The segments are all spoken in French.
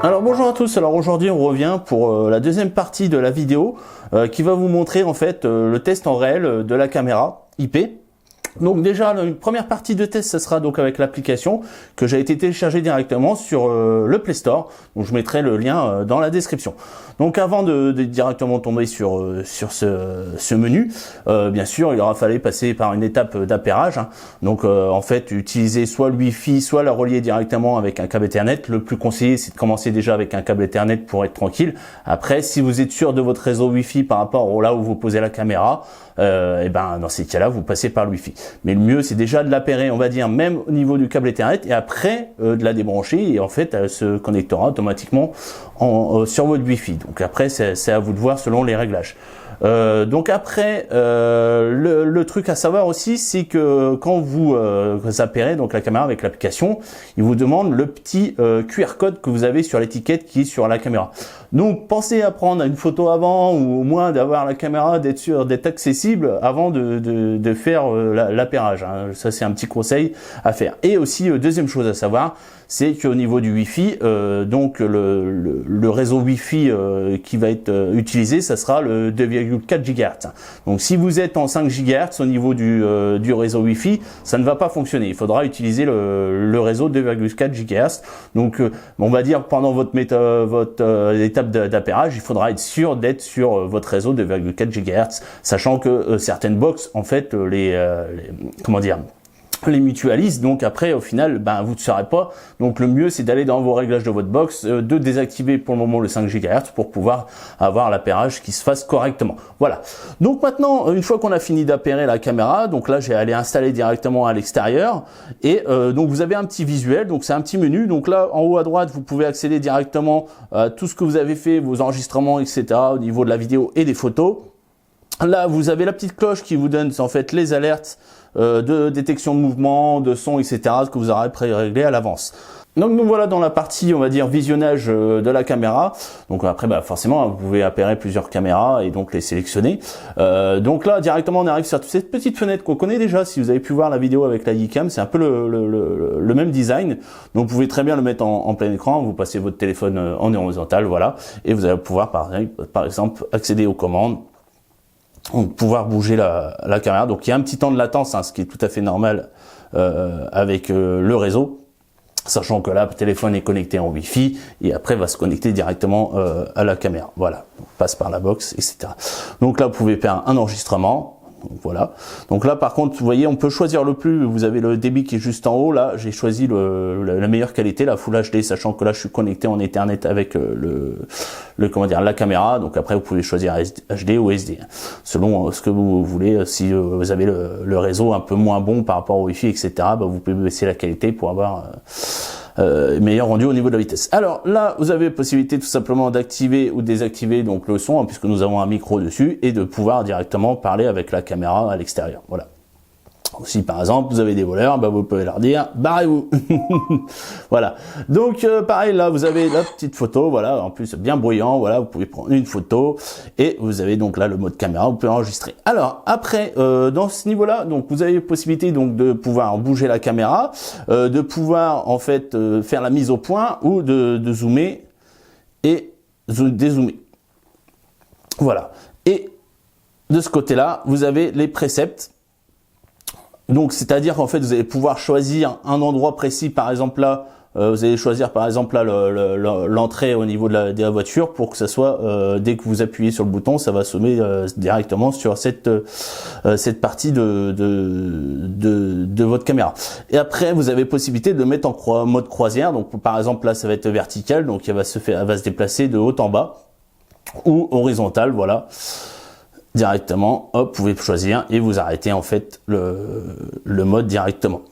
Alors bonjour à tous, alors aujourd'hui on revient pour la deuxième partie de la vidéo qui va vous montrer en fait le test en réel de la caméra IP. Donc déjà, une première partie de test, ce sera donc avec l'application que j'ai été téléchargée directement sur le Play Store. Donc je mettrai le lien dans la description. Donc avant de directement tomber sur ce menu, bien sûr, il aura fallu passer par une étape d'appairage. Hein. Donc en fait, utiliser soit le Wi-Fi, soit la relier directement avec un câble Ethernet. Le plus conseillé, c'est de commencer déjà avec un câble Ethernet pour être tranquille. Après, si vous êtes sûr de votre réseau Wi-Fi par rapport au là où vous posez la caméra, et ben dans ces cas-là, vous passez par le Wi-Fi. Mais le mieux, c'est déjà de l'appairer, on va dire, même au niveau du câble Ethernet, et après de la débrancher, et en fait, elle se connectera automatiquement sur votre Wi-Fi. Donc après, c'est à vous de voir selon les réglages. Donc après, le truc à savoir aussi, c'est que quand vous appairez donc la caméra avec l'application, il vous demande le petit QR code que vous avez sur l'étiquette qui est sur la caméra. Donc pensez à prendre une photo avant, ou au moins d'avoir la caméra, d'être sûr d'être accessible avant de faire l'appairage. Hein. Ça c'est un petit conseil à faire. Et aussi deuxième chose à savoir, c'est qu'au niveau du Wi-Fi, donc le réseau Wi-Fi qui va être utilisé, ça sera le 2,4 GHz. Donc si vous êtes en 5 GHz au niveau du réseau Wi-Fi, ça ne va pas fonctionner. Il faudra utiliser le réseau 2,4 GHz. Donc on va dire pendant votre étape d'appairage, il faudra être sûr d'être sur votre réseau 2,4 GHz, sachant que certaines box, en fait, les mutualisent, donc après au final vous ne saurez pas. Donc le mieux c'est d'aller dans vos réglages de votre box, de désactiver pour le moment le 5 GHz pour pouvoir avoir l'appairage qui se fasse correctement. Voilà, donc maintenant une fois qu'on a fini d'appairer la caméra, donc là j'ai allé installer directement à l'extérieur, et donc vous avez un petit visuel, donc c'est un petit menu. Donc là en haut à droite vous pouvez accéder directement à tout ce que vous avez fait, vos enregistrements, etc. au niveau de la vidéo et des photos. Là, vous avez la petite cloche qui vous donne en fait les alertes de détection de mouvement, de son, etc. que vous aurez pré-réglé à l'avance. Donc nous voilà dans la partie, on va dire, visionnage de la caméra. Donc après, forcément, vous pouvez appairer plusieurs caméras et donc les sélectionner. Donc là, directement, on arrive sur cette petite fenêtre qu'on connaît déjà. Si vous avez pu voir la vidéo avec la Yicam, c'est un peu le même design. Donc vous pouvez très bien le mettre en plein écran. Vous passez votre téléphone en horizontal, voilà. Et vous allez pouvoir, par exemple, accéder aux commandes. Donc, pouvoir bouger la caméra. Donc il y a un petit temps de latence, hein, ce qui est tout à fait normal avec le réseau, sachant que là le téléphone est connecté en Wi-Fi et après va se connecter directement à la caméra. Voilà, on passe par la box, etc. Donc là vous pouvez faire un enregistrement. Donc voilà. Donc là par contre, vous voyez, on peut choisir le plus. Vous avez le débit qui est juste en haut. Là, j'ai choisi la meilleure qualité, la Full HD, sachant que là je suis connecté en Ethernet avec la caméra. Donc après vous pouvez choisir HD ou SD, selon ce que vous voulez. Si vous avez le réseau un peu moins bon par rapport au Wi-Fi, etc. Vous pouvez baisser la qualité pour avoir meilleur rendu au niveau de la vitesse. Alors là, vous avez la possibilité tout simplement d'activer ou désactiver donc le son, hein, puisque nous avons un micro dessus, et de pouvoir directement parler avec la caméra à l'extérieur. Voilà. Si par exemple vous avez des voleurs, vous pouvez leur dire barrez-vous. Voilà. Donc pareil, là vous avez la petite photo, voilà, en plus bien bruyant, voilà, vous pouvez prendre une photo et vous avez donc là le mode caméra, vous pouvez enregistrer. Alors après dans ce niveau-là, donc vous avez la possibilité donc de pouvoir bouger la caméra, de pouvoir en fait faire la mise au point ou de zoomer et dézoomer. Voilà. Et de ce côté-là, vous avez les préceptes. Donc, c'est-à-dire qu'en fait, vous allez pouvoir choisir un endroit précis. Par exemple, là, vous allez choisir, par exemple, là, l'entrée au niveau de la voiture pour que ça soit, dès que vous appuyez sur le bouton, ça va zoomer directement sur cette partie de votre caméra. Et après, vous avez possibilité de le mettre en mode croisière. Donc, par exemple, là, ça va être vertical. Donc, elle va se déplacer de haut en bas ou horizontal, voilà. Directement, hop, vous pouvez choisir et vous arrêtez en fait le mode directement.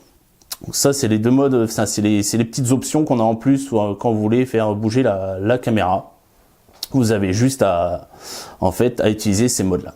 Donc ça c'est les deux modes, c'est les petites options qu'on a en plus quand vous voulez faire bouger la caméra. Vous avez juste à utiliser ces modes là.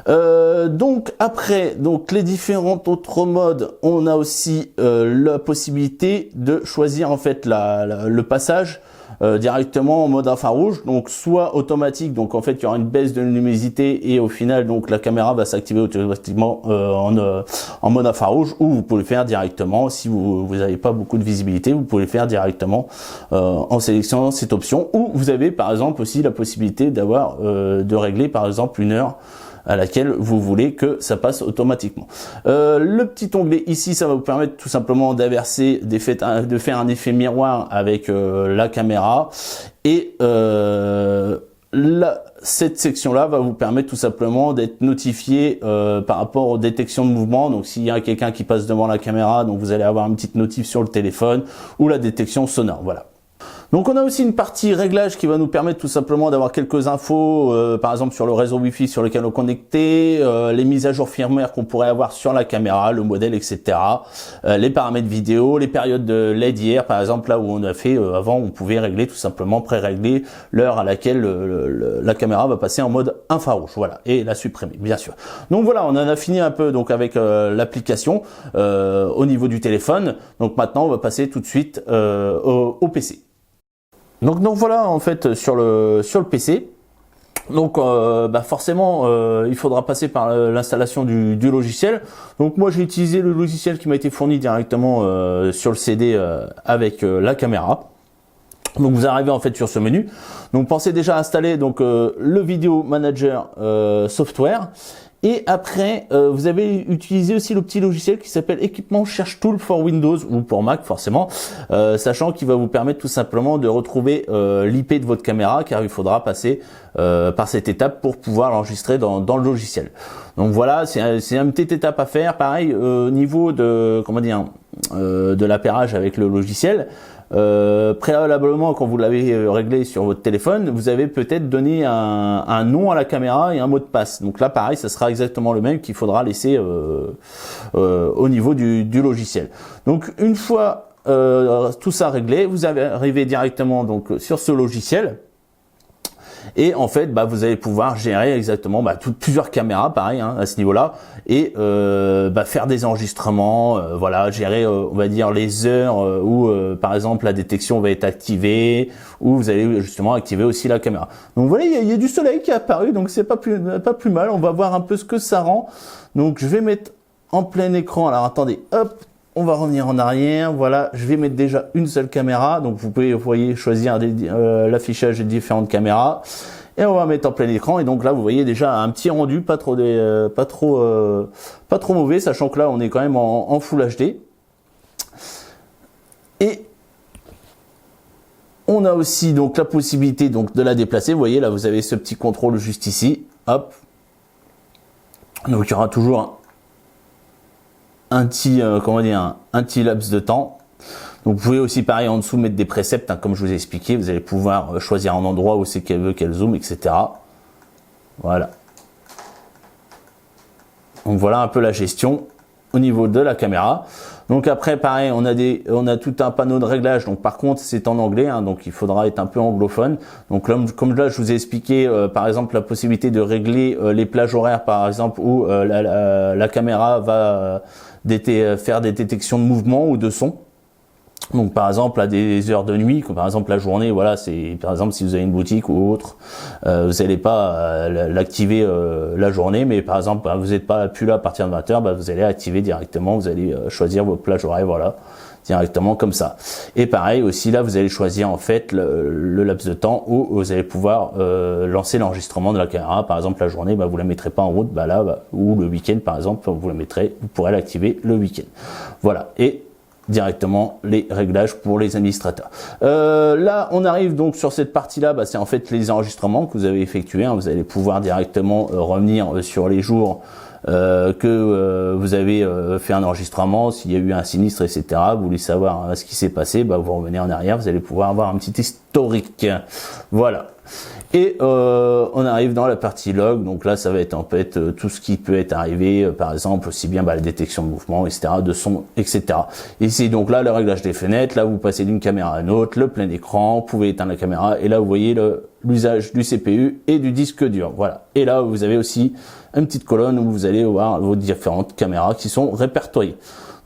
Donc après, donc les différents autres modes, on a aussi la possibilité de choisir en fait le passage directement en mode infrarouge, donc soit automatique, donc en fait il y aura une baisse de luminosité et au final donc la caméra va s'activer automatiquement en mode infrarouge, ou vous pouvez le faire directement si vous n'avez pas beaucoup de visibilité, vous pouvez le faire directement en sélectionnant cette option, ou vous avez par exemple aussi la possibilité d'avoir de régler par exemple une heure à laquelle vous voulez que ça passe automatiquement. Le petit onglet ici, ça va vous permettre tout simplement d'inverser, de faire un effet miroir avec la caméra, et cette section-là va vous permettre tout simplement d'être notifié par rapport aux détections de mouvement. Donc s'il y a quelqu'un qui passe devant la caméra, donc vous allez avoir une petite notif sur le téléphone, ou la détection sonore. Voilà. Donc on a aussi une partie réglage qui va nous permettre tout simplement d'avoir quelques infos, par exemple sur le réseau Wi-Fi sur lequel on est connecté, les mises à jour firmware qu'on pourrait avoir sur la caméra, le modèle, etc. Les paramètres vidéo, les périodes de LED hier, par exemple là où on a fait avant, on pouvait régler tout simplement, pré-régler l'heure à laquelle la caméra va passer en mode infrarouge, voilà, et la supprimer bien sûr. Donc voilà, on en a fini un peu donc avec l'application au niveau du téléphone. Donc maintenant on va passer tout de suite au PC. Donc voilà en fait sur le PC. Donc forcément il faudra passer par l'installation du logiciel. Donc moi j'ai utilisé le logiciel qui m'a été fourni directement sur le CD avec la caméra. Donc vous arrivez en fait sur ce menu. Donc pensez déjà à installer donc le Video Manager Software. Et après, vous avez utilisé aussi le petit logiciel qui s'appelle Équipement Cherche Tool for Windows ou pour Mac forcément, sachant qu'il va vous permettre tout simplement de retrouver l'IP de votre caméra, car il faudra passer par cette étape pour pouvoir l'enregistrer dans le logiciel. Donc voilà, c'est une petite étape à faire. Pareil au niveau de de l'appairage avec le logiciel. Préalablement, quand vous l'avez réglé sur votre téléphone, vous avez peut-être donné un nom à la caméra et un mot de passe. Donc là, pareil, ça sera exactement le même qu'il faudra laisser au niveau du logiciel. Donc une fois tout ça réglé, vous arrivez directement donc sur ce logiciel. Et en fait, vous allez pouvoir gérer exactement plusieurs caméras, pareil à ce niveau-là, et faire des enregistrements, voilà, gérer, on va dire les heures où, par exemple, la détection va être activée, ou vous allez justement activer aussi la caméra. Donc voilà, il y a du soleil qui est apparu, donc c'est pas plus mal. On va voir un peu ce que ça rend. Donc je vais mettre en plein écran. Alors attendez, hop. On va revenir en arrière, voilà, je vais mettre déjà une seule caméra, donc vous voyez, choisir l'affichage des différentes caméras, et on va mettre en plein écran, et donc là vous voyez déjà un petit rendu, pas trop mauvais, sachant que là on est quand même en Full HD. Et on a aussi donc la possibilité donc de la déplacer, vous voyez là vous avez ce petit contrôle juste ici, hop, donc il y aura toujours un petit laps de temps. Donc vous pouvez aussi pareil en dessous mettre des préceptes, comme je vous ai expliqué, vous allez pouvoir choisir un endroit où c'est qu'elle veut qu'elle zoome, etc. Voilà. Donc voilà un peu la gestion au niveau de la caméra. Donc après pareil, on a tout un panneau de réglage. Donc par contre c'est en anglais, donc il faudra être un peu anglophone. Donc comme là je vous ai expliqué, par exemple la possibilité de régler les plages horaires, par exemple où la caméra va faire des détections de mouvement ou de son. Donc par exemple à des heures de nuit, comme par exemple la journée, voilà, c'est par exemple si vous avez une boutique ou autre, vous n'allez pas l'activer la journée, mais par exemple vous n'êtes pas plus là à partir de 20h, vous allez activer directement, vous allez choisir vos plages horaires, voilà, directement comme ça. Et pareil aussi là vous allez choisir en fait le laps de temps où vous allez pouvoir lancer l'enregistrement de la caméra. Par exemple la journée, vous la mettrez pas en route, ou le week-end par exemple, vous pourrez l'activer le week-end. Voilà. Et directement les réglages pour les administrateurs. Là, on arrive donc sur cette partie-là, c'est en fait les enregistrements que vous avez effectués. Vous allez pouvoir directement revenir sur les jours que vous avez fait un enregistrement, s'il y a eu un sinistre, etc. Vous voulez savoir ce qui s'est passé, vous revenez en arrière, vous allez pouvoir avoir un petit historique. Voilà. Et on arrive dans la partie log, donc là ça va être en fait tout ce qui peut être arrivé, par exemple aussi bien la détection de mouvement, etc., de son, etc. Ici donc là le réglage des fenêtres, là vous passez d'une caméra à une autre, le plein écran, vous pouvez éteindre la caméra, et là vous voyez l'usage du CPU et du disque dur. Voilà. Et là, vous avez aussi une petite colonne où vous allez voir vos différentes caméras qui sont répertoriées.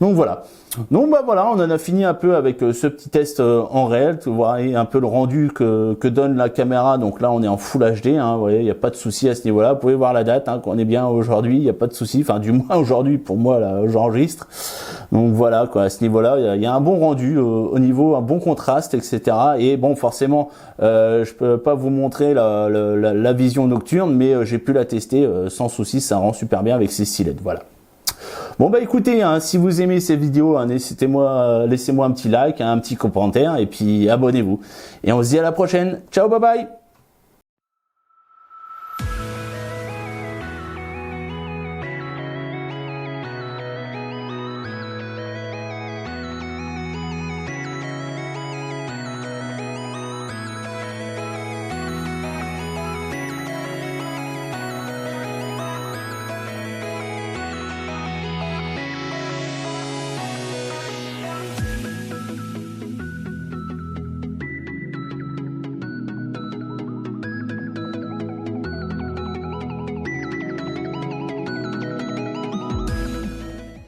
Donc voilà. Donc bah voilà, on en a fini un peu avec ce petit test en réel. Vous voyez un peu le rendu que donne la caméra. Donc là, on est en Full HD. Hein, vous voyez, il n'y a pas de souci à ce niveau-là. Vous pouvez voir la date. Hein, qu'on est bien aujourd'hui, il n'y a pas de souci. Enfin, du moins aujourd'hui pour moi là, j'enregistre. Donc voilà quoi. À ce niveau-là, il y a un bon rendu au niveau, un bon contraste, etc. Et bon, forcément, je peux pas vous montrer la vision nocturne, mais j'ai pu la tester sans souci. Ça rend super bien avec ces stylettes. Voilà. Bon bah écoutez, hein, si vous aimez ces vidéos, hein, laissez-moi un petit like, hein, un petit commentaire et puis abonnez-vous. Et on se dit à la prochaine. Ciao, bye bye.